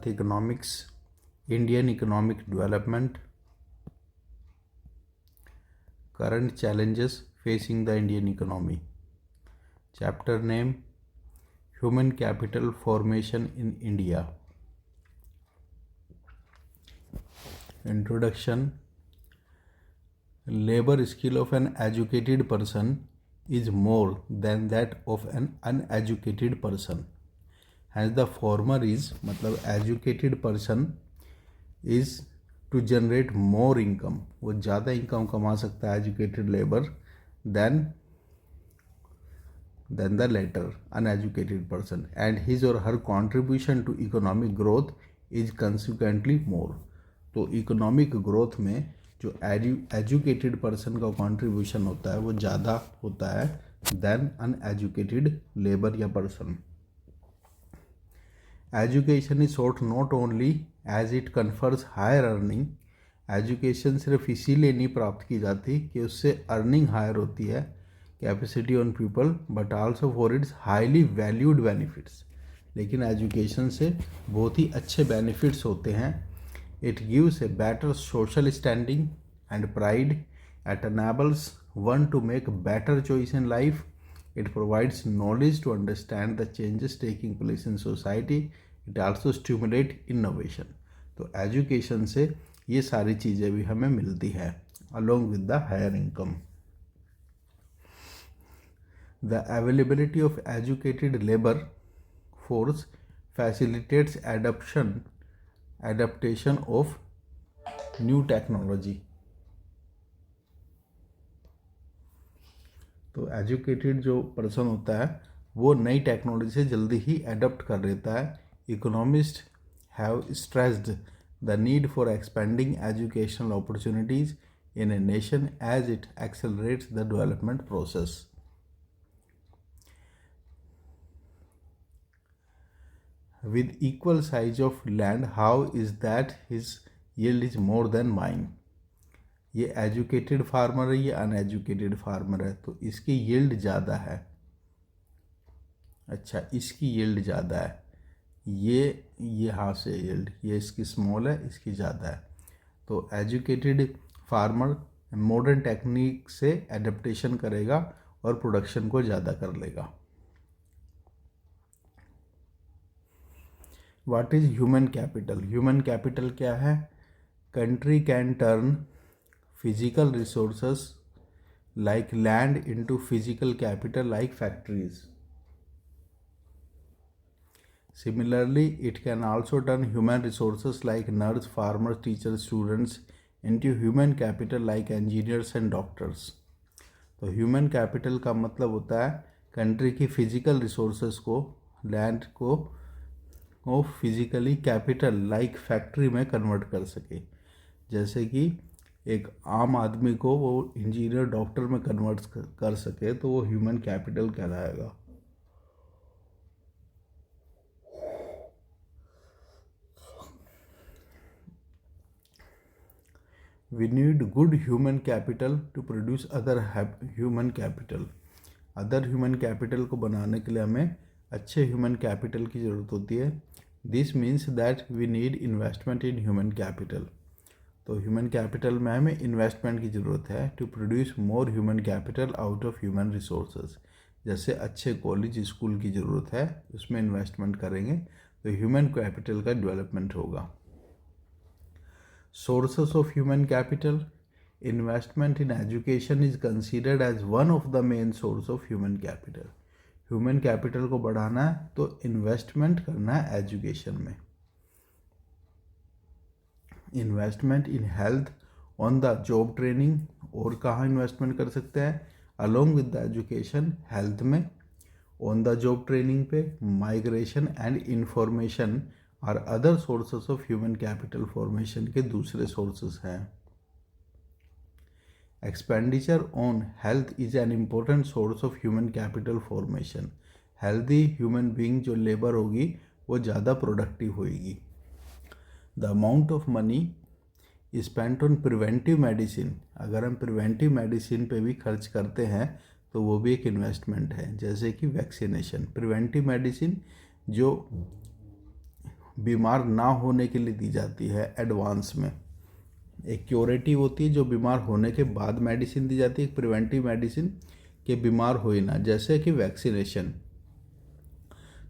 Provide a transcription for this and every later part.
Economics, Indian economic development, current challenges facing the Indian economy. Chapter name: Human Capital Formation in India. Introduction. Labor skill of an educated person is more than that of an uneducated person. As the former is, मतलब educated person is to generate more income, वो ज़्यादा income कमा सकता है educated labor than the latter uneducated person, and his or her contribution to economic growth is consequently more. तो economic growth में जो educated person का कंट्रीब्यूशन होता है वो ज़्यादा होता है देन अनएजुकेटेड लेबर या person. Education is sought not only as it confers higher earning. Education सिर्फ इसीलिए नहीं प्राप्त की जाती कि उससे अर्निंग हायर होती है, capacity on people, but also for its highly valued benefits. लेकिन एजुकेशन से बहुत ही अच्छे बेनिफिट्स होते हैं. It gives a better social standing and pride. It enables one to make better choice in life. It provides knowledge to understand the changes taking place in society. It also stimulates innovation. तो education से ये सारी चीज़ें भी हमें मिलती है along with the higher income. The availability of educated labor force facilitates adaptation of new technology. तो एजुकेटेड जो पर्सन होता है वो नई टेक्नोलॉजी से जल्दी ही एडप्ट कर लेता है. Economist have stressed the need for expanding educational opportunities in a nation as it accelerates the development process. With equal size of land, how is that his yield is more than mine? ये educated farmer है, ये uneducated farmer है, तो इसकी yield ज़्यादा है. अच्छा, इसकी यील्ड ज़्यादा है, ये यहाँ से यील्ड, ये इसकी स्मॉल है, इसकी ज़्यादा है. तो एजुकेटेड फार्मर मॉडर्न टेक्निक से एडेप्टेशन करेगा और प्रोडक्शन को ज़्यादा कर लेगा. What is human capital? Human capital क्या है? Country can turn physical resources like land into physical capital like factories. Similarly, it can also turn human resources like nurse, farmers, teachers, students into human capital like engineers and doctors. तो human capital का मतलब होता है country की physical resources को, land को physically capital like factory में convert कर सके. जैसे कि एक आम आदमी को वो इंजीनियर डॉक्टर में कन्वर्ट कर सके तो वो ह्यूमन कैपिटल कहलाएगा. We need good human capital to produce other human capital. Other human capital को बनाने के लिए हमें अच्छे ह्यूमन कैपिटल की ज़रूरत होती है. This means that we need investment in human capital. तो ह्यूमन कैपिटल में हमें इन्वेस्टमेंट की ज़रूरत है to produce more human capital out of human resources. जैसे अच्छे कॉलेज स्कूल की ज़रूरत है, उसमें इन्वेस्टमेंट करेंगे तो ह्यूमन कैपिटल का डेवलपमेंट होगा. Sources of human capital. Investment in education is considered as one of the main source of human capital. Human capital को बढ़ाना है तो इन्वेस्टमेंट करना है एजुकेशन में. Investment in health, on the job training. और कहाँ इन्वेस्टमेंट कर सकते हैं? Along with the education, health में, ऑन द जॉब ट्रेनिंग पे, माइग्रेशन एंड इंफॉर्मेशन और other sources of human capital formation के दूसरे सोर्सेस हैं. Expenditure on health is an important source of human capital formation. Healthy human being जो labour होगी वो ज़्यादा प्रोडक्टिव होगी. The amount of money spent on preventive medicine. अगर हम प्रिवेंटिव मेडिसिन पे भी खर्च करते हैं तो वो भी एक इन्वेस्टमेंट है. जैसे कि वैक्सीनेशन, प्रिवेंटिव मेडिसिन जो बीमार ना होने के लिए दी जाती है एडवांस में। एक क्यूरेटिव होती है जो बीमार होने के बाद मेडिसिन दी जाती है, एक प्रिवेंटिव मेडिसिन के बीमार हो ही ना, जैसे कि वैक्सीनेशन।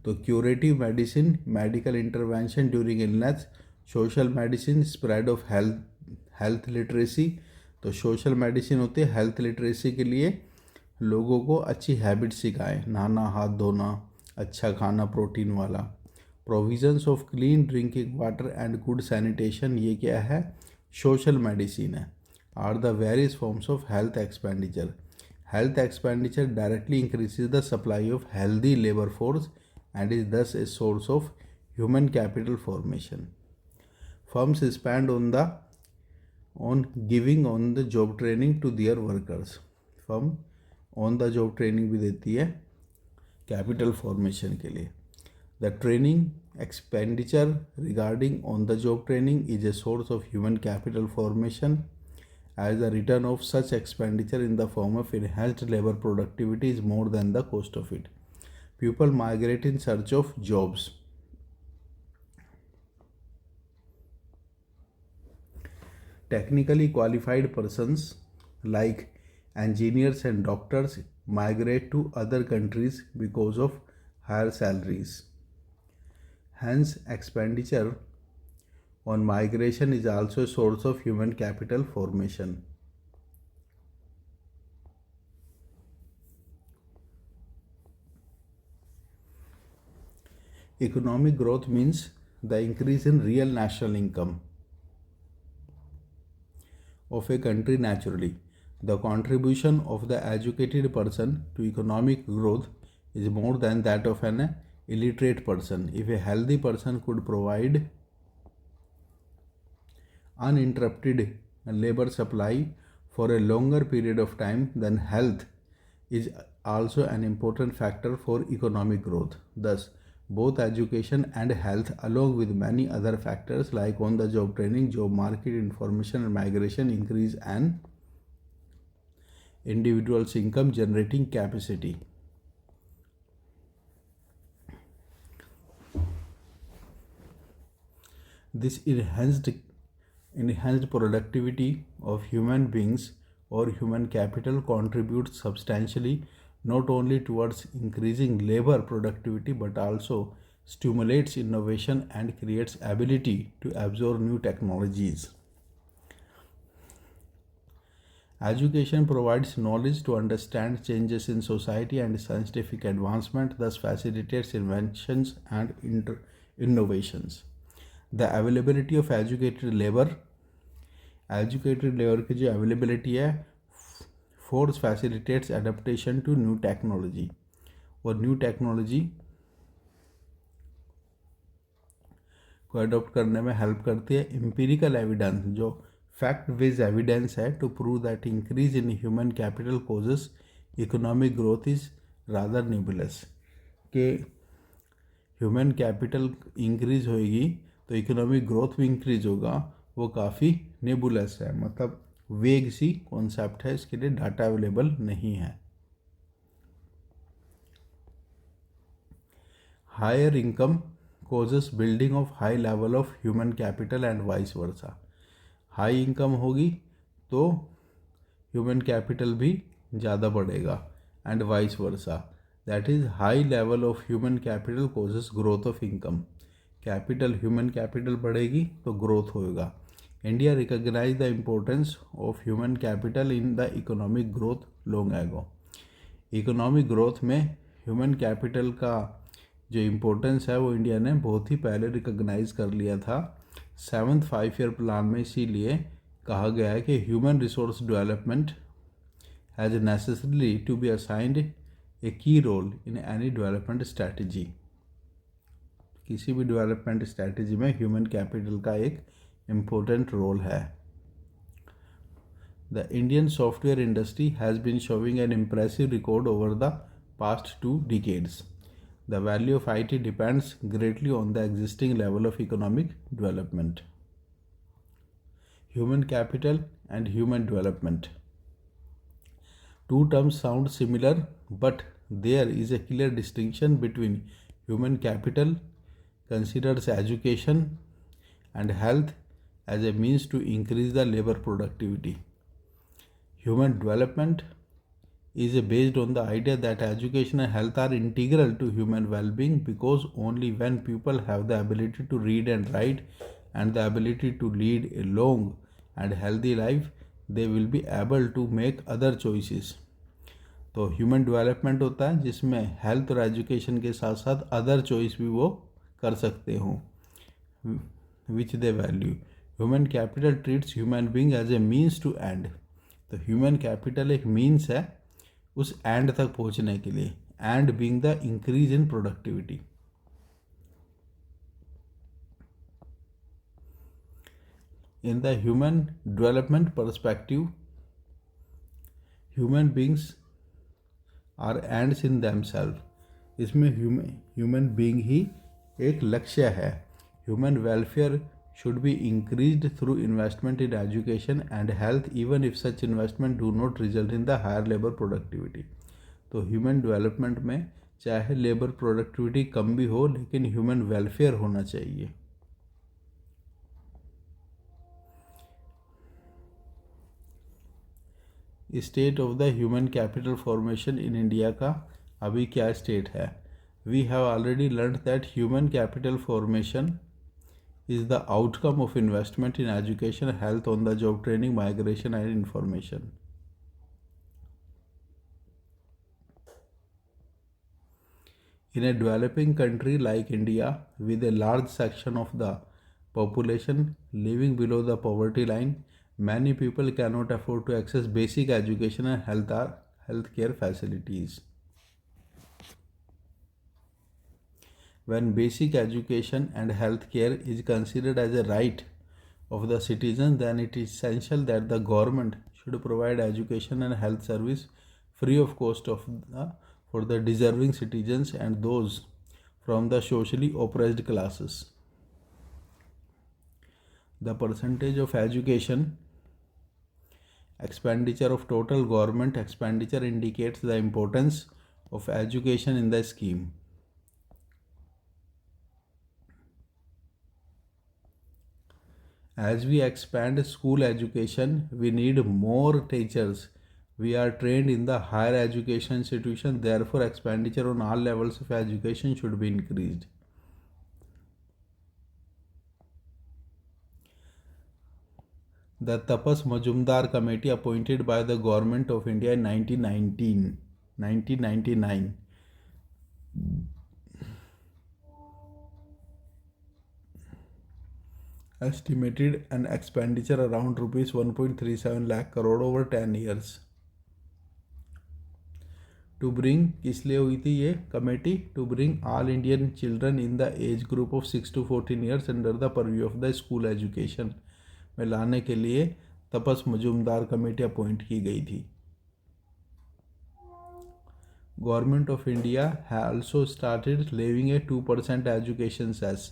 तो curative medicine, medical intervention during illness, social medicine, spread of health literacy. तो सोशल मेडिसिन होती है हेल्थ लिटरेसी के लिए, लोगों को अच्छी हैबिट सिखाएं, नहाना, हाथ धोना, अच्छा खाना प्रोटीन वाला। Provisions of clean drinking water and good sanitation, ये क्या है, सोशल मेडिसिन है। Are the various forms of health expenditure. Health expenditure directly increases the supply of healthy labour force and is thus a source of human capital formation. Firms spend on giving on the job training to their workers. Firm on the job training भी देती है capital formation के लिए. The training expenditure regarding on the job training is a source of human capital formation, as the return of such expenditure in the form of enhanced labor productivity is more than the cost of it. People migrate in search of jobs. Technically qualified persons like engineers and doctors migrate to other countries because of higher salaries. Hence, expenditure on migration is also a source of human capital formation. Economic growth means the increase in real national income of a country naturally. The contribution of the educated person to economic growth is more than that of an illiterate person. If a healthy person could provide uninterrupted labor supply for a longer period of time, then health is also an important factor for economic growth. Thus, both education and health, along with many other factors like on-the-job training, job market information, and migration, increase an individual's income generating capacity. This enhanced productivity of human beings or human capital contributes substantially not only towards increasing labor productivity but also stimulates innovation and creates ability to absorb new technologies. Education provides knowledge to understand changes in society and scientific advancement, thus facilitates inventions and innovations. The availability of educated labor की जो availability है force facilitates adaptation to new technology, और new technology को adopt करने में help करती है. Empirical evidence, जो फैक्ट बेस्ड एविडेंस है, to prove that increase in human capital causes economic growth is rather nebulous, के ह्यूमन कैपिटल इंक्रीज होएगी तो इकोनॉमिक ग्रोथ भी इंक्रीज होगा, वो काफ़ी नेबुलस है, मतलब वेग सी कॉन्सेप्ट है, इसके लिए डाटा अवेलेबल नहीं है. Higher income causes building of high level of human capital and vice versa. High income होगी तो ह्यूमन कैपिटल भी ज़्यादा बढ़ेगा and vice versa, that is high level of human capital causes growth of income. Capital, human capital बढ़ेगी तो growth होगा. India recognise the importance of human capital in the economic growth long ago. Economic growth में human capital का जो importance है वो India ने बहुत ही पहले रिकॉग्नाइज कर लिया था 7th 5-year प्लान में. इसीलिए कहा गया है कि human resource development has necessarily to be assigned a key role in any development strategy. किसी भी डेवलपमेंट स्ट्रैटेजी में ह्यूमन कैपिटल का एक इम्पोर्टेंट रोल है. The Indian software industry has been showing an impressive record over the past 2 decades. The value of IT depends greatly on the existing level of economic development. Human capital and human development. Two terms sound similar, but there is a clear distinction between human capital considers education and health as a means to increase the labor productivity. Human development is based on the idea that education and health are integral to human well-being, because only when people have the ability to read and write and the ability to lead a long and healthy life, they will be able to make other choices. तो human development होता है जिसमें health और education के साथ साथ other choice भी वो कर सकते हों which they value. Human capital treats human being as a means to end. तो ह्यूमन कैपिटल एक मीन्स है उस एंड तक पहुंचने के लिए, end being the increase in productivity. In the human development perspective, human beings are ends in themselves. इसमें human being ही एक लक्ष्य है. Human welfare should be increased through investment in education and health, even if such investment do not result in the higher labor productivity. तो human development में चाहे labour productivity कम भी हो, लेकिन ह्यूमन वेलफेयर होना चाहिए. State of the human capital formation in India का अभी क्या स्टेट है? We have already learn that human capital formation is the outcome of investment in education, health, on the job training, migration and information. In a developing country like India, with a large section of the population living below the poverty line, many people cannot afford to access basic education and healthcare facilities. When basic education and health care is considered as a right of the citizen, then it is essential that the government should provide education and health service free of cost for the deserving citizens and those from the socially oppressed classes. The percentage of education expenditure of total government expenditure indicates the importance of education in the scheme. As we expand school education, we need more teachers. We are trained in the higher education institution, therefore expenditure on all levels of education should be increased. The Tapas Majumdar Committee appointed by the Government of India in 1999 estimated an expenditure around rupees 1.37 lakh crore over 10 years. To bring, किस लिए हुई थी ये committee? To bring all Indian children in the age group of 6 to 14 years under the purview of the school education में लाने के लिए तपस Majumdar committee appoint की गई थी. गवर्नमेंट ऑफ इंडिया है ऑल्सो स्टार्टेड लेविंग ए 2% एजुकेशन सेस.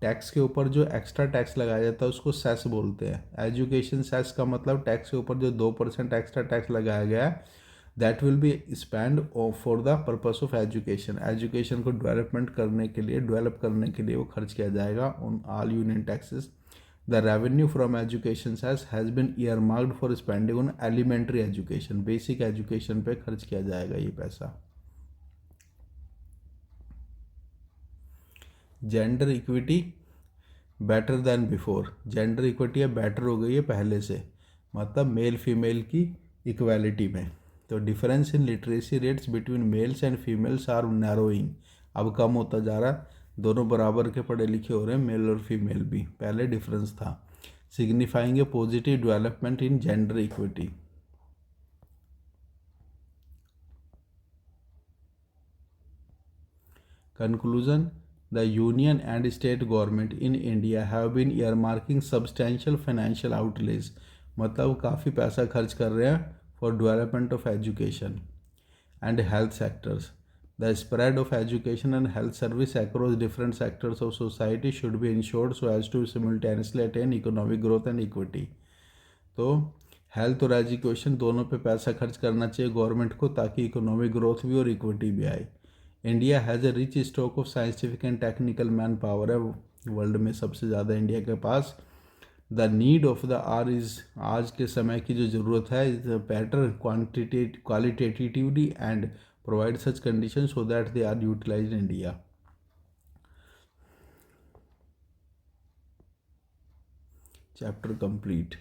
टैक्स के ऊपर जो एक्स्ट्रा टैक्स लगाया जाता है उसको सेस बोलते हैं. एजुकेशन सेस का मतलब टैक्स के ऊपर जो 2% एक्स्ट्रा टैक्स लगाया गया है, that will be spend for the purpose of education. Education को डेवलप करने के लिए वो खर्च किया जाएगा on all union taxes. The revenue from education cess has been earmarked for spending on elementary education. Basic education पे खर्च किया जाएगा ये पैसा. Gender equity better than before. Gender equity अब बेटर हो गई है पहले से, मतलब मेल फीमेल की इक्वालिटी में. तो difference in literacy rates between males and females are narrowing. अब कम होता जा रहा है, दोनों बराबर के पढ़े लिखे हो रहे हैं, मेल और फीमेल भी. पहले डिफरेंस था. Signifying A positive development in gender equity. Conclusion. The union and state government in India have been earmarking substantial financial outlays. मतलब काफ़ी पैसा खर्च कर रहे हैं for development of education and health sectors. The spread of education and health service across different sectors of society should be ensured so as to simultaneously attain economic growth and equity. तो health और education दोनों पे पैसा खर्च करना चाहिए government को, ताकि इकोनॉमिक ग्रोथ भी और इक्विटी भी आए. India has a rich stock of scientific and technical man power है वर्ल्ड में सबसे ज़्यादा इंडिया के पास। The need of the hour is, आज के समय की जो ज़रूरत है, is better qualitatively and provide such condition so that they are utilize in India. Chapter complete.